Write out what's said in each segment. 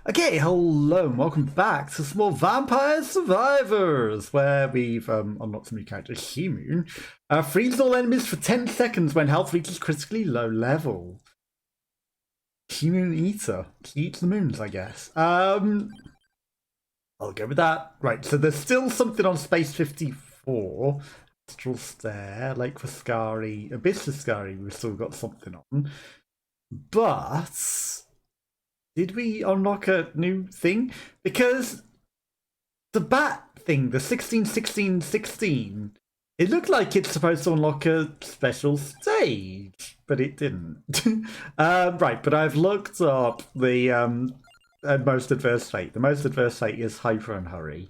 Okay, hello and welcome back to Small Vampire Survivors, where we've unlocked some new characters. Shimoon frees all enemies for 10 seconds when health reaches critically low level. Shimoon Eater. She eats the moons, I guess. I'll go with that. Right, so there's still something on Space 54. Astral Stare, Lake Vascari, Abyss Vascari, we've still got something on. But did we unlock a new thing? Because the bat thing, the 16-16-16, it looked like it's supposed to unlock a special stage, but it didn't. Right, but I've looked up the most adverse fate. The most adverse fate is Hyper and Hurry,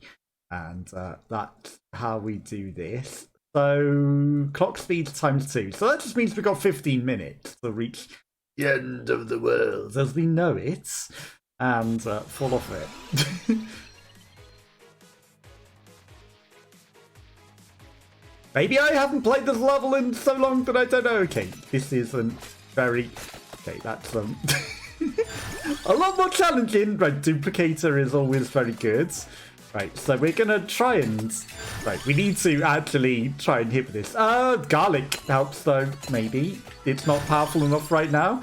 and that's how we do this. So clock speed times 2. So that just means we've got 15 minutes to reach the end of the world as we know it, and fall off it. Maybe I haven't played this level in so long that I don't know. Okay, this isn't very... Okay, that's a lot more challenging. Right, Duplicator is always very good. Right, so we're gonna try and... Right, we need to actually try and hit with this. Garlic helps though, maybe. It's not powerful enough right now.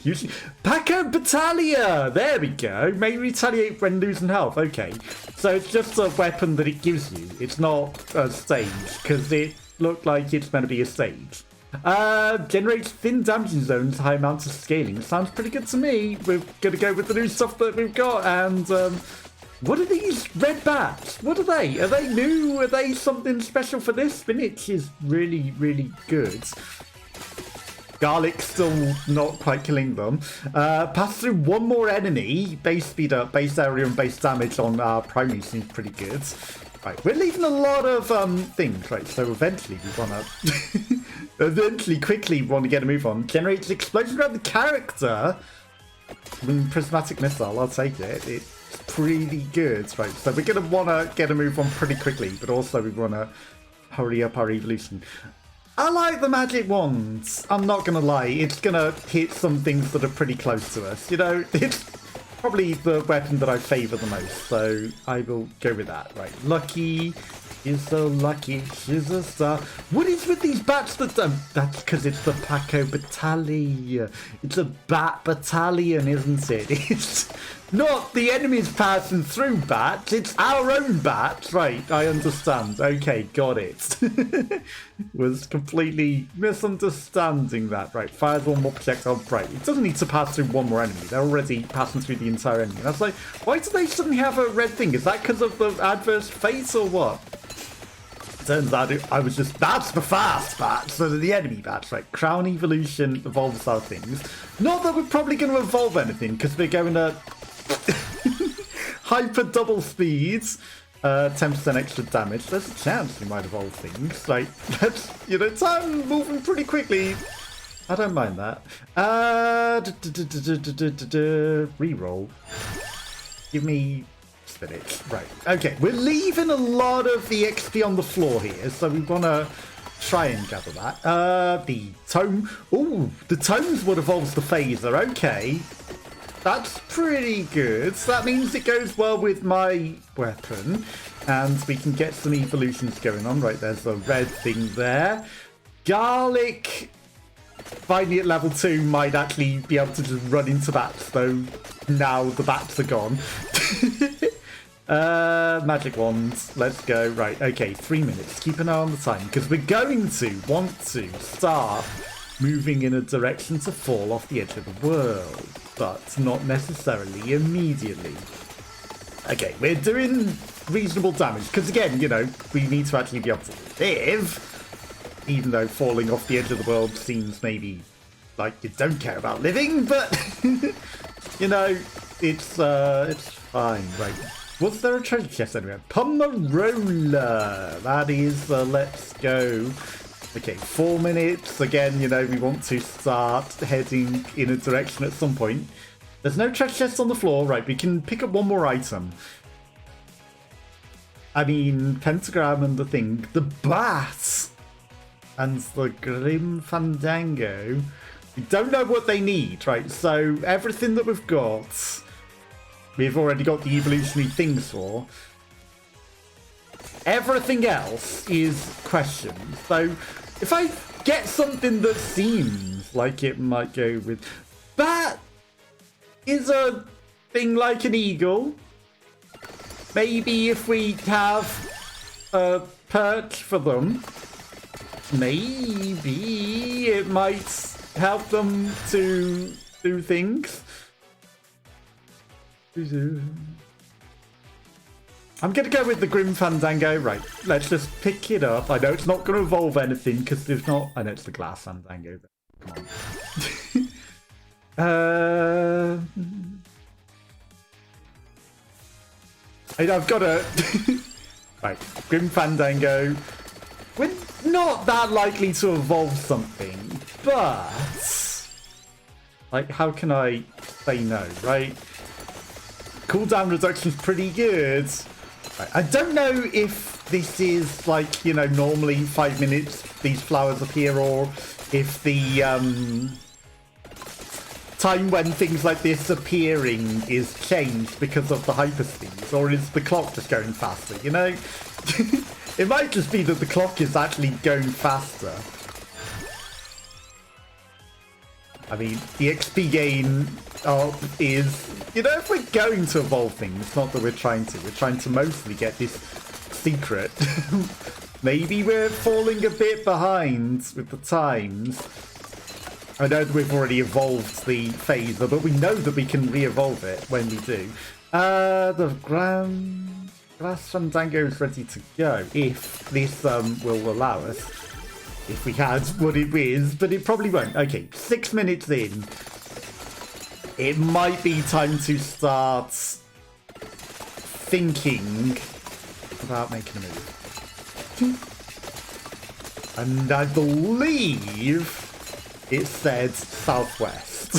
Usually... Paco Battaglia! There we go. May retaliate when losing health. Okay, so it's just a weapon that it gives you. It's not a stage, because it looked like it's meant to be a stage. Generates thin damaging zones, high amounts of scaling. Sounds pretty good to me. We're gonna go with the new stuff that we've got, and... what are these red bats? What are they? Are they new? Are they something special for this? Spinach is really, really good. Garlic still not quite killing them. Pass through one more enemy. Base speed up, base area and base damage on our primary seems pretty good. Right, we're leaving a lot of things, right? So eventually we want to... quickly want to get a move on. Generates explosion around the character. Prismatic missile, I'll take it. It's pretty good, right? So we're going to want to get a move on pretty quickly, but also we want to hurry up our evolution. I like the magic wands. I'm not going to lie. It's going to hit some things that are pretty close to us. You know, it's probably the weapon that I favour the most, so I will go with that. Right, lucky. She's so lucky, she's a star. What is with these bats that... that's because it's the Paco Battaglia. It's a bat battalion, isn't it? It's not the enemies passing through bats, it's our own bats. Right, I understand. Okay, got it. Was completely misunderstanding that. Right, fires one more projectile. Right, it doesn't need to pass through one more enemy. They're already passing through the entire enemy. And I was like, why do they suddenly have a red thing? Is that because of the adverse fate or what? Turns out I was just, that's the fast bats, so the enemy bats, right? Crown evolution evolves our things. Not that we're probably going to evolve anything, because we're going to hyper double speeds, 10% extra damage. There's a chance we might evolve things. Like, that's, you know, time moving pretty quickly. I don't mind that. Reroll. Give me... Right, okay, we're leaving a lot of the XP on the floor here, so we want to try and gather that. The tome. Ooh, the tome's what evolves the phaser. Okay, that's pretty good. So that means it goes well with my weapon, and we can get some evolutions going on. Right, there's a red thing there. Garlic, finally at level 2, might actually be able to just run into bats, though now the bats are gone. Magic wands. Let's go. Right, okay, 3 minutes. Keep an eye on the time, because we're going to want to start moving in a direction to fall off the edge of the world, but not necessarily immediately. Okay, we're doing reasonable damage, because again, you know, we need to actually be able to live, even though falling off the edge of the world seems maybe like you don't care about living, but, you know, it's fine, right? Was there a treasure chest anywhere? Pomarola! That is, let's go. Okay, 4 minutes. Again, you know, we want to start heading in a direction at some point. There's no treasure chest on the floor. Right, we can pick up one more item. I mean, pentagram and the thing. The bat! And the Grim Fandango. We don't know what they need, right? So, everything that we've got... we've already got the evolutionary things for. Everything else is questions. So if I get something that seems like it might go with... That is a thing like an eagle. Maybe if we have a perch for them, maybe it might help them to do things. I'm going to go with the Grim Fandango. Right, let's just pick it up. I know it's not going to evolve anything because there's not... I know it's the Glass Fandango. Come on. I've got a... Right, Grim Fandango. We're not that likely to evolve something, but... Like, how can I say no, right? Cooldown reduction's pretty good. Right, I don't know if this is like, you know, normally 5 minutes these flowers appear, or if the time when things like this appearing is changed because of the hyperspeed, or is the clock just going faster, you know? It might just be that the clock is actually going faster. I mean, the XP gain is, you know, if we're going to evolve things, it's not that we're trying to mostly get this secret. Maybe we're falling a bit behind with the times. I know that we've already evolved the phaser, but we know that we can re-evolve it when we do. The Glass Fandango is ready to go, if this will allow us. If we had what it is, but it probably won't. Okay, 6 minutes in. It might be time to start thinking about making a move. And I believe it said southwest.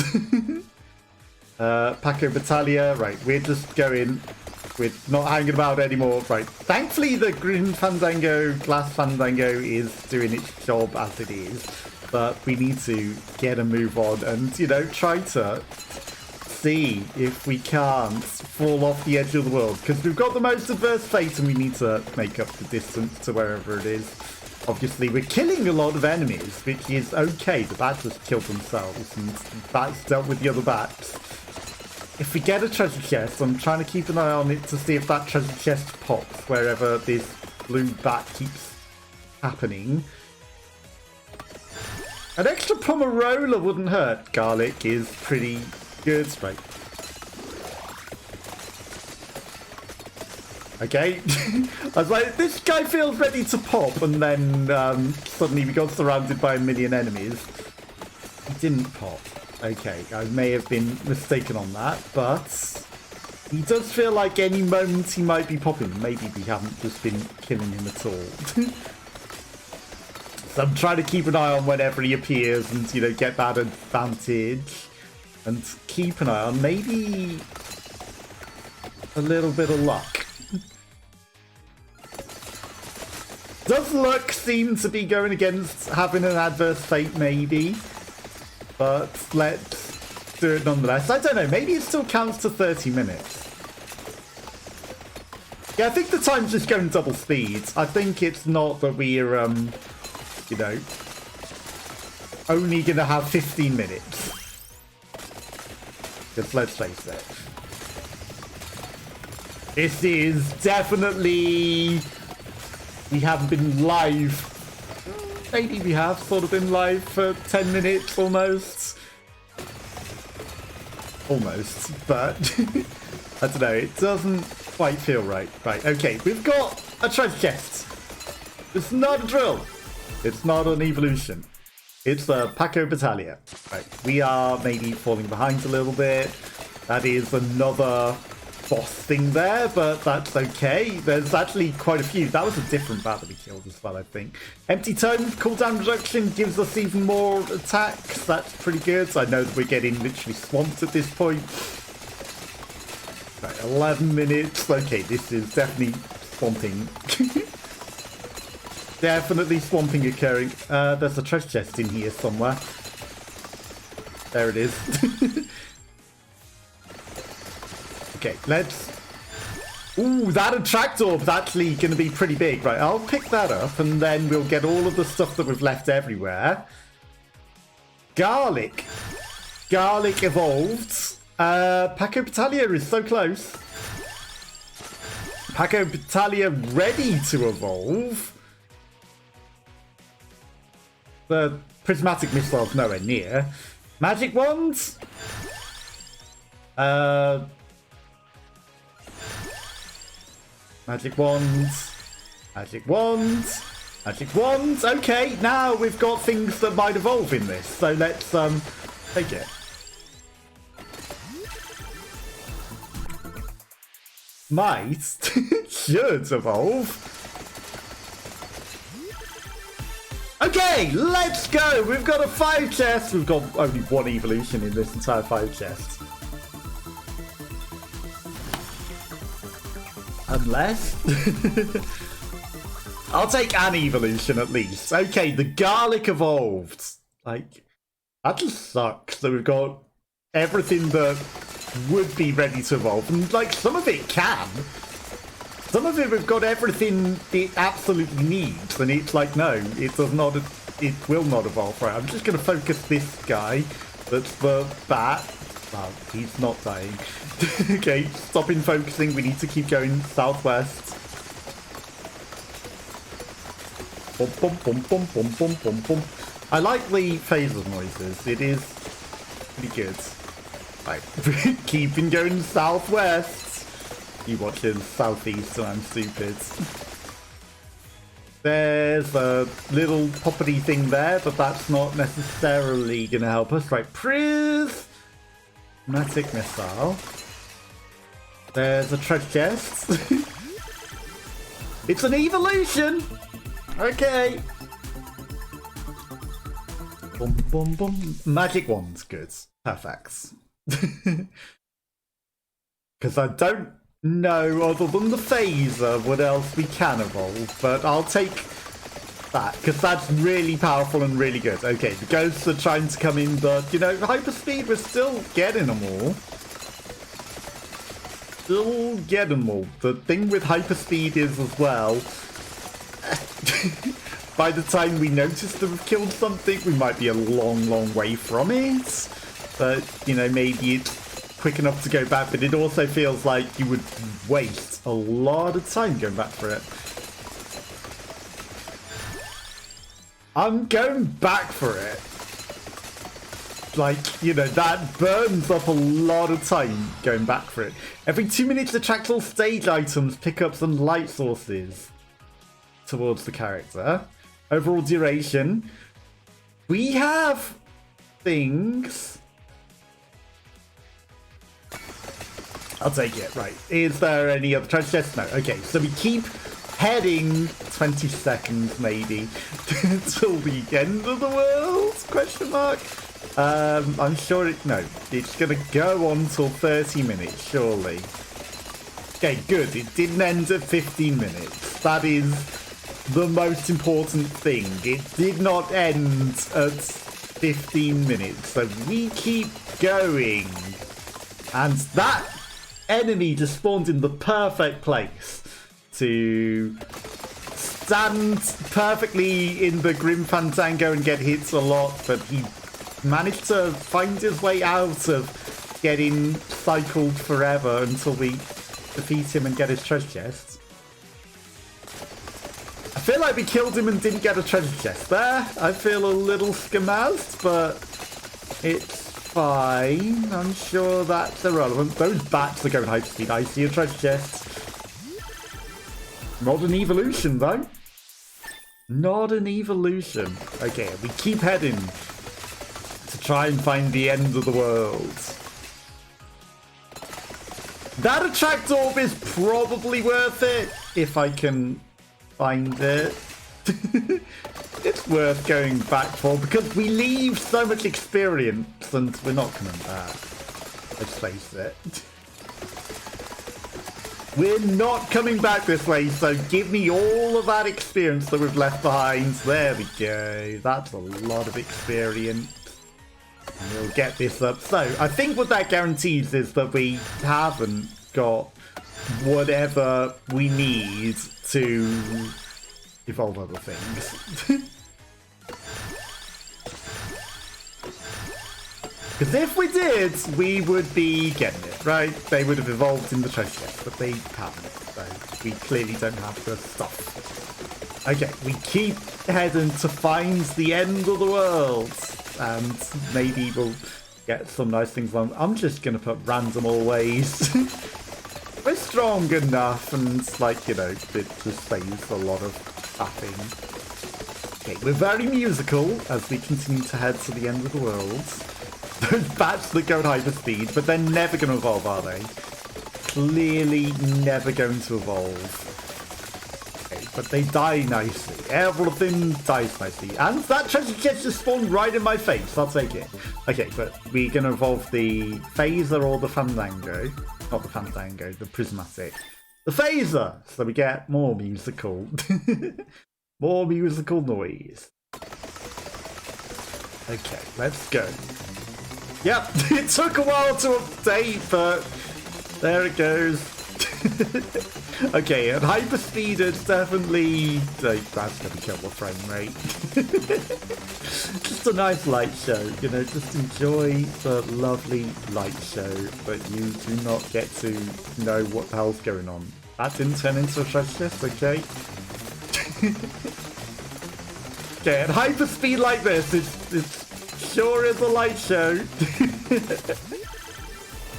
Paco Battaglia, right, we're just going... We're not hanging about anymore. Right. Thankfully, the Green Fandango, Glass Fandango is doing its job as it is. But we need to get a move on and, you know, try to see if we can't fall off the edge of the world. Because we've got the most adverse fate and we need to make up the distance to wherever it is. Obviously, we're killing a lot of enemies, which is okay. The bats just killed themselves and the bats dealt with the other bats. If we get a treasure chest, I'm trying to keep an eye on it to see if that treasure chest pops wherever this blue bat keeps happening. An extra Pomerola wouldn't hurt. Garlic is pretty good. Right. Okay. I was like, this guy feels ready to pop, and then suddenly we got surrounded by a million enemies. He didn't pop. Okay, I may have been mistaken on that, but he does feel like any moment he might be popping. Maybe we haven't just been killing him at all. So I'm trying to keep an eye on whenever he appears and, you know, get that advantage. And keep an eye on maybe a little bit of luck. Does luck seem to be going against having an adverse fate, maybe? But let's do it nonetheless. I don't know, maybe it still counts to 30 minutes. Yeah, I think the time's just going double speed. I think it's not that we're, you know, only going to have 15 minutes. Because let's face it. This is definitely... We haven't been live. Maybe we have sort of been live for 10 minutes almost. Almost, but I don't know, it doesn't quite feel right. Right, okay, we've got a treasure chest. It's not a drill. It's not an evolution. It's a Paco Battaglia. Right, we are maybe falling behind a little bit. That is another boss thing there, but that's okay. There's actually quite a few. That was a different bat that we killed as well, I think. Empty Tome, cooldown reduction gives us even more attacks. That's pretty good. So I know that we're getting literally swamped at this point. Right, 11 minutes. Okay, this is definitely swamping. Definitely swamping occurring. There's a treasure chest in here somewhere. There it is. Okay, let's... Ooh, that attract orb's actually going to be pretty big. Right, I'll pick that up, and then we'll get all of the stuff that we've left everywhere. Garlic. Garlic evolved. Paco Battaglia is so close. Paco Battaglia ready to evolve. The prismatic missile's nowhere near. Magic wands. Magic wands. Magic wands. Magic wands. Okay, now we've got things that might evolve in this. So let's take it. Might should evolve. Okay, let's go. We've got a 5 chest. We've got only 1 evolution in this entire 5 chest. Unless... I'll take an evolution at least. Okay, the garlic evolved. Like, that just sucks. So we've got everything that would be ready to evolve. And, like, some of it can. Some of it we've got everything it absolutely needs. And it's like, no, it does not... It will not evolve. Right, I'm just going to focus this guy. That's the bat. Well, he's not dying. Okay, stopping focusing. We need to keep going southwest. Bum, bum, bum, bum, bum, bum, bum, bum. I like the phaser noises. It is pretty good. Right, keeping going southwest. You watching southeast and I'm stupid. There's a little poppity thing there, but that's not necessarily going to help us. Right, prismatic missile. There's a treasure chest. It's an evolution. Okay. Boom, boom, boom. Magic wands, good. Perfect. Because I don't know, other than the phaser, what else we can evolve. But I'll take that, because that's really powerful and really good. Okay, the ghosts are trying to come in, but, you know, hyperspeed, we're still getting them all. Still get them all. The thing with hyperspeed is as well, by the time we notice that we've killed something, we might be a long, long way from it. But, you know, maybe it's quick enough to go back, but it also feels like you would waste a lot of time going back for it. I'm going back for it. Like, you know, that burns up a lot of time going back for it. Every 2 minutes, attract all stage items, pickups, and light sources towards the character. Overall duration. We have things. I'll take it. Right. Is there any other treasure chests? No. Okay, so we keep heading 20 seconds maybe till the end of the world? Question mark. I'm sure it's gonna go on till 30 minutes, surely. Okay, good. It didn't end at 15 minutes. That is the most important thing. It did not end at 15 minutes. So we keep going. And that enemy just spawned in the perfect place to stand perfectly in the Grim Fandango and get hits a lot, but he managed to find his way out of getting cycled forever until we defeat him and get his treasure chest. I feel like we killed him and didn't get a treasure chest there. I feel a little skamazed, but it's fine. I'm sure that's irrelevant. Those bats are going hyperspeed. I see a treasure chest. Not an evolution, though. Not an evolution. Okay, we keep heading to try and find the end of the world. That attract orb is probably worth it if I can find it. It's worth going back for because we leave so much experience and we're not coming back. Let's face it. We're not coming back this way, so give me all of that experience that we've left behind. There we go. That's a lot of experience. And we'll get this up. So, I think what that guarantees is that we haven't got whatever we need to evolve other things. Because if we did, we would be getting it, right? They would have evolved in the treasure chest, but they haven't. So we clearly don't have the stuff. Okay, we keep heading to find the end of the world. And maybe we'll get some nice things on. I'm just going to put random always. We're strong enough, and like, you know, it just saves a lot of tapping. Okay, we're very musical as we continue to head to the end of the world. Those bats that go at hyper speed, but they're never going to evolve, are they? Clearly never going to evolve. Okay, but they die nicely. Everything dies nicely. And that treasure chest just spawned right in my face. I'll take it. Okay, but we're going to evolve the phaser or the fandango. Not the fandango, the prismatic. The phaser! So we get more musical. More musical noise. Okay, let's go. Yep, it took a while to update, but there it goes. Okay, at hyper speed, it's definitely that's gonna kill the frame rate. Just a nice light show, you know. Just enjoy the lovely light show, but you do not get to know what the hell's going on. That didn't turn into a treasure chest, okay? Okay, at hyper speed like this, it's sure is a light show.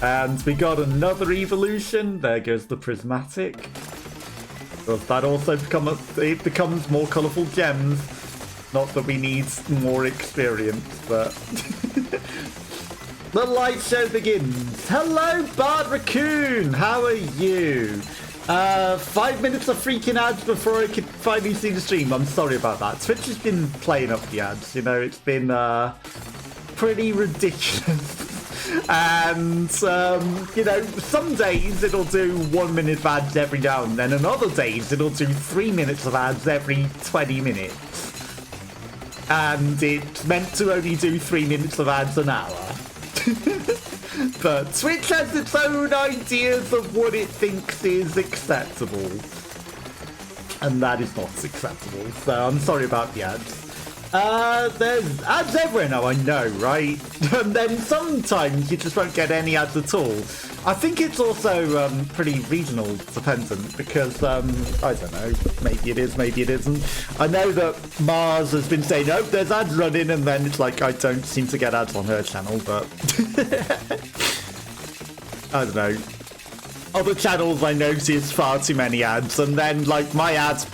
And we got another evolution. There goes the prismatic. Does that also it becomes more colourful gems? Not that we need more experience, but the light show begins. Hello, Bard Raccoon. How are you? 5 minutes of freaking ads before I could finally see the stream. I'm sorry about that. Twitch has been playing up the ads, you know, it's been pretty ridiculous. And, you know, some days it'll do 1 minute of ads every now and then, and other days it'll do 3 minutes of ads every 20 minutes. And it's meant to only do 3 minutes of ads an hour. But Twitch has its own ideas of what it thinks is acceptable. And that is not acceptable, so I'm sorry about the ads. There's ads everywhere now, I know, right? And then sometimes you just won't get any ads at all. I think it's also pretty regional dependent because, I don't know, maybe it is, maybe it isn't. I know that Mars has been saying, oh, there's ads running, and then it's like, I don't seem to get ads on her channel, but I don't know. Other channels I notice far too many ads, and then, like, my ads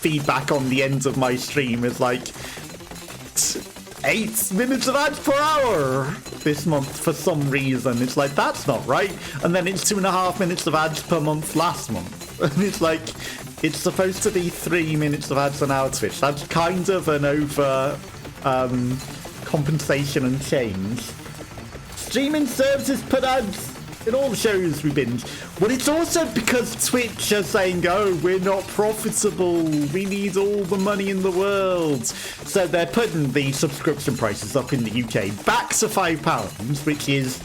feedback on the end of my stream is like 8 minutes of ads per hour this month for some reason. It's like, that's not right. And then it's 2.5 minutes of ads per month last month. And it's like, it's supposed to be 3 minutes of ads an hour Twitch. That's kind of an over compensation and change. Streaming services put ads in all the shows we binge. Well, it's also because Twitch are saying, oh, we're not profitable. We need all the money in the world. So they're putting the subscription prices up in the UK back to £5, which is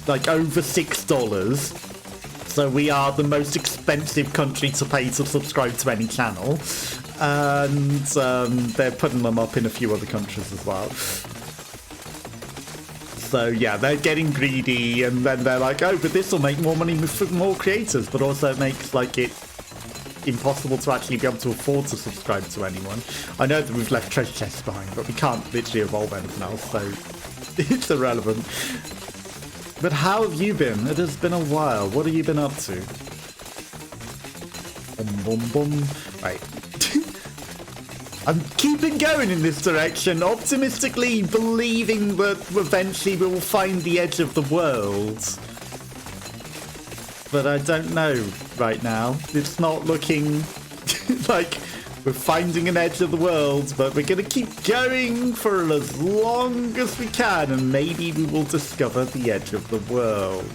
like over $6. So we are the most expensive country to pay to subscribe to any channel. And they're putting them up in a few other countries as well. So yeah, they're getting greedy, and then they're like, oh, but this will make more money for more creators, but also makes like it impossible to actually be able to afford to subscribe to anyone. I know that we've left treasure chests behind, but we can't literally evolve anything else, so it's irrelevant. But how have you been? It has been a while. What have you been up to? Boom, boom, boom. Right. I'm keeping going in this direction, optimistically believing that eventually we will find the edge of the world. But I don't know right now. It's not looking like we're finding an edge of the world, but we're going to keep going for as long as we can, and maybe we will discover the edge of the world.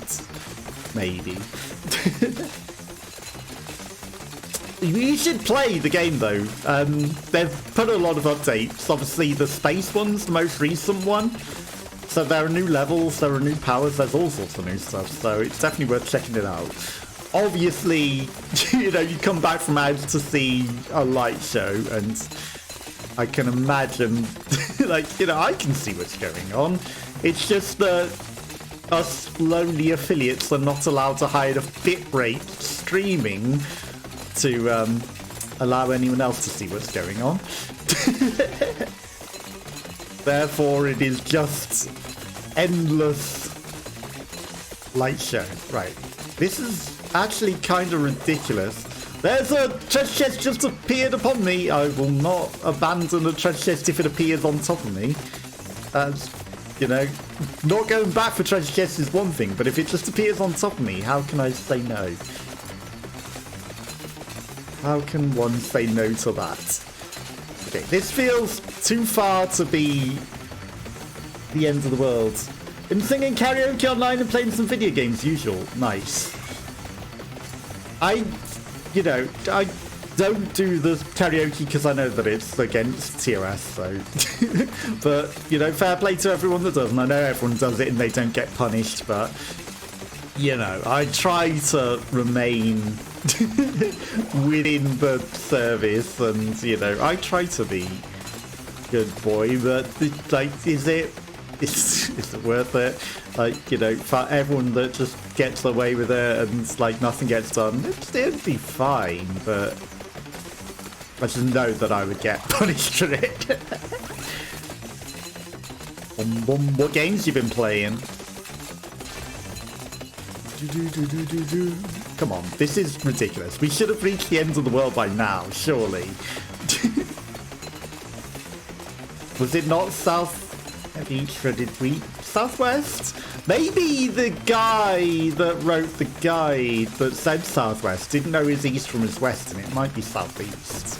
Maybe. You should play the game though. They've put a lot of updates. Obviously the space one's the most recent one. So there are new levels, there are new powers, there's all sorts of new stuff, so it's definitely worth checking it out. Obviously, you know, you come back from ads to see a light show, and I can imagine, like, you know, I can see what's going on. It's just that us lonely affiliates are not allowed to hide a bitrate streaming to allow anyone else to see what's going on. Therefore, it is just endless light show. Right. This is actually kind of ridiculous. There's a treasure chest just appeared upon me. I will not abandon a treasure chest if it appears on top of me. That's, you know, not going back for treasure chests is one thing, but if it just appears on top of me, how can I say no? How can one say no to that? Okay, this feels too far to be the end of the world. Been singing karaoke online and playing some video games, usual. Nice. You know, I don't do the karaoke because I know that it's against TOS, so... But, you know, fair play to everyone that does, and I know everyone does it and they don't get punished, but... You know, I try to remain within the service, and, you know, I try to be good boy, but, like, is it worth it? Like, you know, for everyone that just gets away with it and, like, nothing gets done, it'd be fine, but I just know that I would get punished for it. What games you been playing? Come on, this is ridiculous. We should have reached the end of the world by now, surely. Was it not south of east, or did we? Southwest? Maybe the guy that wrote the guide that said southwest didn't know his east from his west, and it might be southeast.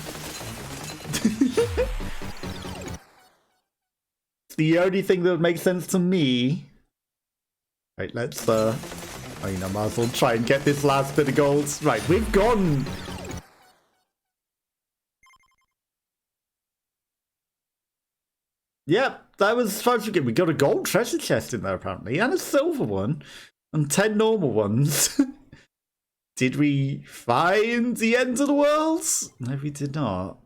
It's the only thing that would make sense to me. Right, let's I mean, I might as well try and get this last bit of gold. Right, we've gone. Yep, that was as far as we get. We got a gold treasure chest in there apparently, and a silver one, and 10 normal ones. Did we find the end of the world? No, we did not.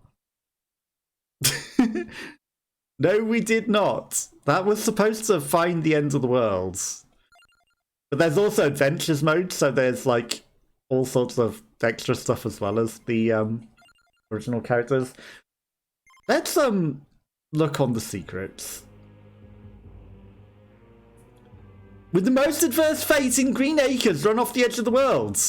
No, we did not. That was supposed to find the end of the world. But there's also adventures mode, so there's like all sorts of extra stuff as well as the original characters. Let's look on the secrets. With the most adverse fate in Green Acres, run off the edge of the world.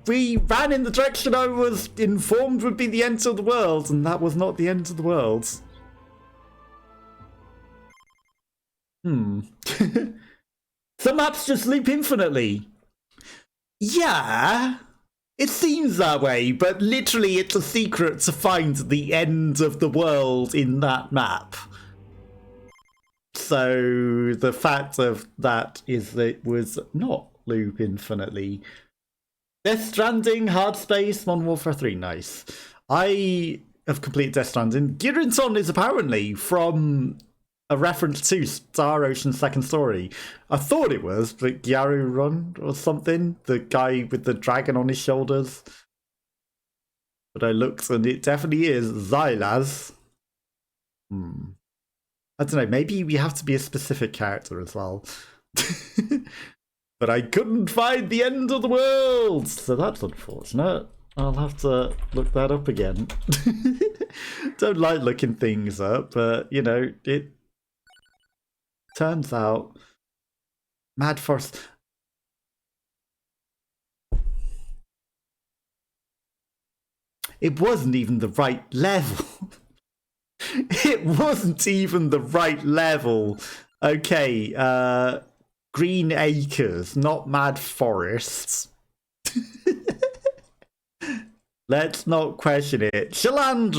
We ran in the direction I was informed would be the end of the world, and that was not the end of the world. Some maps just loop infinitely. Yeah, it seems that way, but literally it's a secret to find the end of the world in that map. So the fact of that is that it was not loop infinitely. Death Stranding, Hard Space, Modern Warfare 3, nice. I have completed Death Stranding. Girinton is apparently from a reference to Star Ocean's second story. I thought it was, but Gyaru Run or something, the guy with the dragon on his shoulders. But I looked and it definitely is Xylaz. I don't know, maybe we have to be a specific character as well. But I couldn't find the end of the world, so that's unfortunate. I'll have to look that up again. Don't like looking things up, but, you know, it turns out Mad Forest. It wasn't even the right level. It wasn't even the right level. Okay, Green Acres, not Mad Forests. Let's not question it. Shalandra.